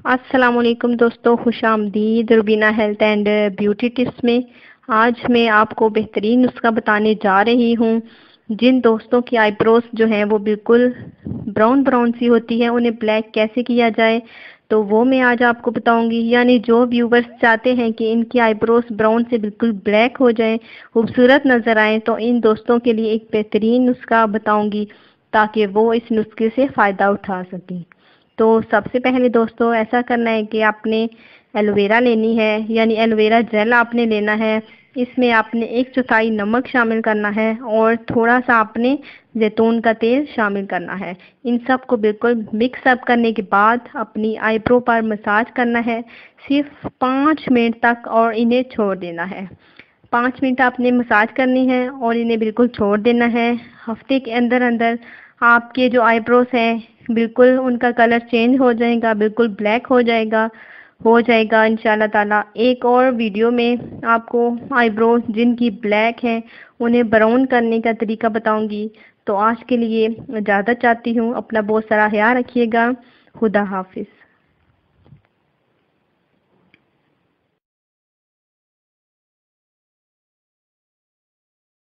السلام علیکم دوستو، خوش آمدید Rubina health and beauty tips میں۔ آج میں آپ کو بہترین نسخہ بتانے جا رہی ہوں۔ جن دوستوں کی آئی بروز جو ہیں وہ بالکل براؤن سی ہوتی ہے، انہیں بلیک کیسے کیا جائے تو وہ میں آج آپ کو بتاؤں گی۔ یعنی جو ویورز چاہتے ہیں کہ ان کی آئی بروز براؤن سے بالکل بلیک ہو جائیں، خوبصورت نظر آئیں، تو ان دوستوں کے لیے ایک بہترین نسخہ بتاؤں گی تاکہ وہ اس نسخے سے فائدہ اٹھا سکیں۔ تو سب سے پہلے دوستو ایسا کرنا ہے کہ آپ نے ایلو ویرا لینی ہے، یعنی ایلو ویرا جیل آپ نے لینا ہے۔ اس میں آپ نے 1/4 نمک شامل کرنا ہے اور تھوڑا سا آپ نے زیتون کا تیل شامل کرنا ہے۔ ان سب کو بالکل مکس اپ کرنے کے بعد اپنی آئی برو پر مساج کرنا ہے صرف 5 منٹ تک، اور انہیں چھوڑ دینا ہے۔ 5 منٹ آپ نے مساج کرنی ہے اور انہیں بالکل چھوڑ دینا ہے۔ ہفتے کے اندر آپ کے جو آئی بروز ہیں بالکل ان کا کلر چینج ہو جائے گا، بالکل بلیک ہو جائے گا انشاءاللہ تعالی۔ ایک اور ویڈیو میں آپ کو آئی بروز جن کی بلیک ہیں انہیں براؤن کرنے کا طریقہ بتاؤں گی۔ تو آج کے لیے اجازت چاہتی ہوں، اپنا بہت سارا خیال رکھیے گا۔ خدا حافظ۔